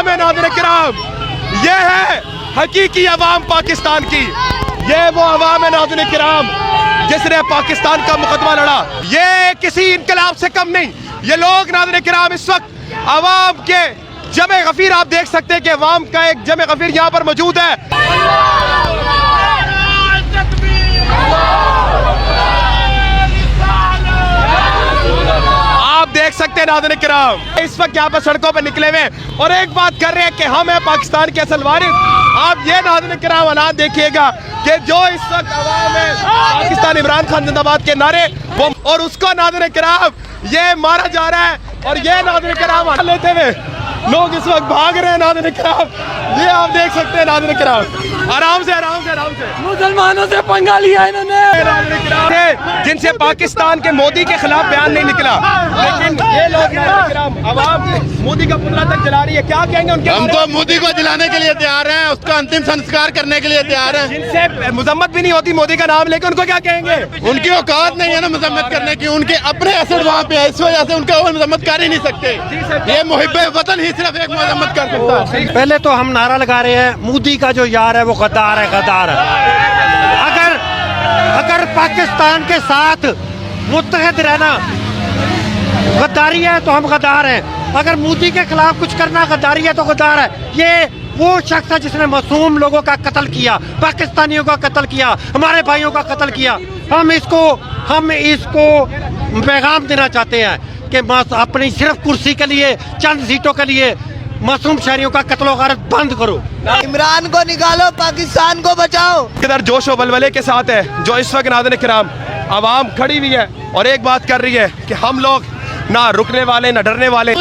عوام ہے ناظرین کرام، یہ ہے حقیقی عوام پاکستان کی، یہ وہ عوام ہے ناظرین کرام جس نے پاکستان کا مقدمہ لڑا، یہ کسی انقلاب سے کم نہیں۔ یہ لوگ ناظرین کرام اس وقت عوام کے جمع غفیر، آپ دیکھ سکتے ہیں کہ عوام کا ایک جمع غفیر یہاں پر موجود ہے۔ آپ دیکھ سکتے ہیں ناظرین کرام اس وقت یہاں پر سڑکوں پہ نکلے ہوئے اور ایک بات کر رہے ہیں کہ ہم ہیں پاکستان کے اصل وارث۔ آپ یہ ناظرین کرام حالات دیکھیے گا کہ جو اس وقت عوام ہے پاکستان عمران خان زندہ باد کے نعرے وہ، اور اس کو ناظرین کرام یہ مارا جا رہا ہے، اور یہ ناظرین کرام لیتے ہوئے لوگ اس وقت بھاگ رہے ہیں ناظرین کرام، یہ آپ دیکھ سکتے ہیں ناظرین کرام، آرام سے آرام سے آرام سے مسلمانوں سے پنگا لیا انہوں نے، جن سے پاکستان کے مودی کے خلاف بیان نہیں نکلا، لیکن یہ لوگ ناظرین کرام عوام مودی کا پتلا تک جلا رہی ہے، کیا کہیں گے ان کے؟ ہم تو مودی کو جلانے کے لیے تیار ہیں، اس کا انتم سنسکار کرنے کے لیے تیار ہیں۔ جن سے مذمت بھی نہیں ہوتی مودی کا نام لے کے، ان کو کیا کہیں گے؟ ان کی اوقات نہیں ہے نا مذمت کرنے کی، ان کے اپنے ایسڈ وہاں پہ ہے، اس وجہ سے ان کا وہ مذمت کر ہی نہیں سکتے۔ یہ محب وطن ہی صرف ایک مذمت کر سکتا ہے۔ پہلے تو ہم نعرہ لگا رہے ہیں مودی کا جو یار ہے وہ غدار ہے، غدار ہے۔ اگر پاکستان کے ساتھ متحد رہنا غداری ہے تو ہم غدار ہیں، اگر مودی کے خلاف کچھ کرنا غداری ہے تو غدار ہے۔ یہ وہ شخص ہے جس نے معصوم لوگوں کا قتل کیا، پاکستانیوں کا قتل کیا، ہمارے بھائیوں کا قتل کیا۔ ہم اس کو پیغام دینا چاہتے ہیں کہ اپنی صرف کرسی کے لیے، چند سیٹوں کے لیے معصوم شہریوں کا قتل و غارت بند کرو۔ عمران کو نکالو، پاکستان کو بچاؤ۔ کدھر جوش و ولولے کے ساتھ ہے جو اس وقت ناظرین کرام عوام کھڑی ہوئی ہے اور ایک بات کر رہی ہے کہ ہم لوگ نہ رکنے والے نہ ڈرنے والے،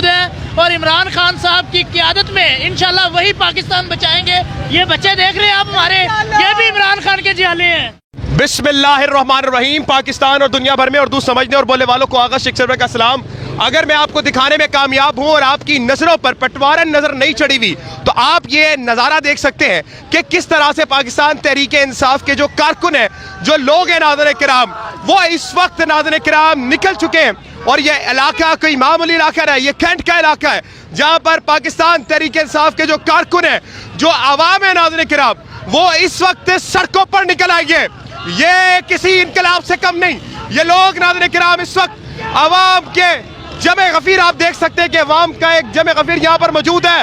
اور عمران خان صاحب کی قیادت میں انشاءاللہ وہی پاکستان بچائیں گے۔ یہ بچے دیکھ رہے ہیں آپ ہمارے، یہ بھی عمران خان کے جیالے ہیں۔ بسم اللہ الرحمن الرحیم۔ پاکستان اور دنیا بھر میں اردو سمجھنے اور بولنے والوں کو آغا شیخ سرور کا سلام۔ اگر میں آپ کو دکھانے میں کامیاب ہوں اور آپ کی نظروں پر پٹوارن نظر نہیں چڑھی ہوئی تو آپ یہ نظارہ دیکھ سکتے ہیں کہ کس طرح سے پاکستان تحریک انصاف کے جو کارکن ہیں، جو لوگ ہیں ناظرین کرام، وہ اس وقت ناظرین کرام نکل چکے ہیں، اور یہ علاقہ کوئی معمولی علاقہ ہے، یہ کینٹ کا علاقہ ہے جہاں پر پاکستان تحریک انصاف کے جو کارکن ہیں، جو عوام ہے ناظرین کرام، وہ اس وقت سڑکوں پر نکل آئی ہے۔ یہ کسی انقلاب سے کم نہیں۔ یہ لوگ ناظرین کرام اس وقت عوام کے جمع غفیر، آپ دیکھ سکتے ہیں کہ عوام کا ایک جمع غفیر یہاں پر موجود ہے۔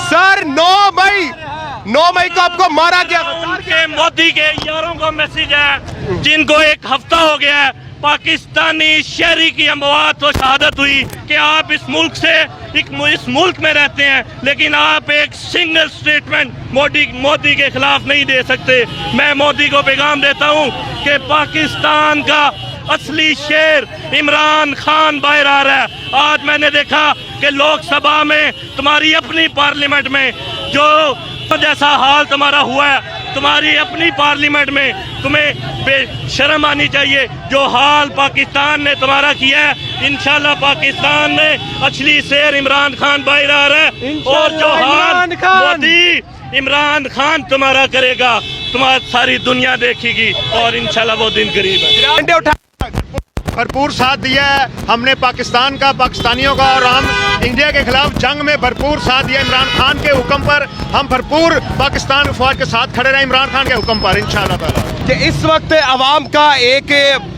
سر 9 مئی کو آپ کو مارا گیا۔ ان کے مودی کے یاروں کو میسج ہے جن کو ایک ہفتہ ہو گیا ہے پاکستانی شہری کی اموات و شہادت ہوئی کہ آپ اس ملک سے اس ملک میں رہتے ہیں، لیکن آپ ایک سنگل سٹیٹمنٹ مودی کے خلاف نہیں دے سکتے۔ میں مودی کو پیغام دیتا ہوں کہ پاکستان کا اصلی شیر عمران خان باہر آ رہا ہے۔ آج میں نے دیکھا کہ لوک سبھا میں تمہاری اپنی پارلیمنٹ میں جو جیسا حال تمہارا ہوا ہے، تمہاری اپنی پارلیمنٹ میں تمہیں بے شرم آنی چاہیے۔ جو حال پاکستان نے تمہارا کیا ہے، انشاءاللہ پاکستان میں اصلی شیر عمران خان باہر آ رہا ہے، اور جو حال مودی عمران خان تمہارا کرے گا تمہاری ساری دنیا دیکھے گی، اور انشاءاللہ وہ دن قریب ہے۔ بھرپور ساتھ دیا ہے ہم نے پاکستان کا، پاکستانیوں کا، اور ہم انڈیا کے خلاف جنگ میں بھرپور ساتھ دیا عمران خان کے حکم پر۔ ہم بھرپور پاکستان فوج کے ساتھ کھڑے رہے عمران خان کے حکم پر انشاءاللہ تعالی۔ کہ اس وقت عوام کا ایک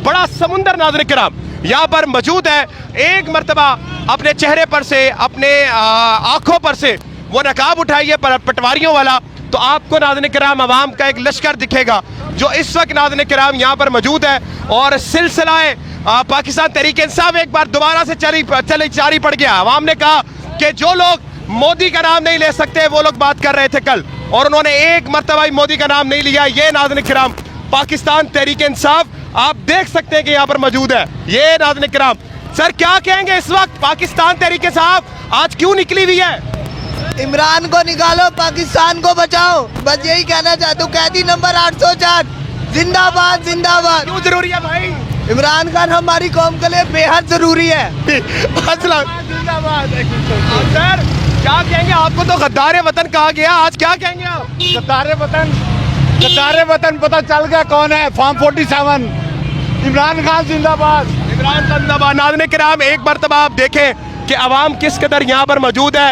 بڑا سمندر ناظرین کرام یہاں پر موجود ہے۔ ایک مرتبہ اپنے چہرے پر سے، اپنے آنکھوں پر سے وہ نقاب اٹھائیے پٹواریوں والا، تو آپ کو ناظرین کرام عوام کا ایک لشکر دکھے گا جو اس وقت ناظرین کرام یہاں پر موجود ہے۔ اور سلسلہ پاکستان تحریک انصاف ایک بار دوبارہ سے جاری پڑ گیا۔ عوام نے کہا کہ جو لوگ مودی کا نام نہیں لے سکتے وہ لوگ بات کر رہے تھے کل، اور انہوں نے ایک مرتبہ مودی کا نام نہیں لیا۔ یہ ناظرین کرام پاکستان تحریک انصاف آپ دیکھ سکتے ہیں کہ یہاں پر موجود ہے۔ یہ ناظرین کرام سر کیا کہیں گے اس وقت پاکستان تحریک انصاف آج کیوں نکلی ہوئی ہے؟ عمران کو نکالو، پاکستان کو بچاؤ، بس یہی کہنا چاہتا ہوں۔ قیدی نمبر 804 زندہ باد، زندہ باد۔ کیوں ضروری ہے بھائی؟ عمران خان ہماری قوم کے لیے بے حد ضروری ہے۔ سر کیا کہیں گے؟ آپ کو تو غدار وطن کہا گیا، آج کیا کہیں گے آپ؟ غدار وطن پتہ چل گیا کون ہے، فارم 47 عمران خان زندہ باد، عمران خان زندہ باد۔ ناظرین کرام ایک مرتبہ آپ دیکھیں کہ عوام کس قدر یہاں پر موجود ہے۔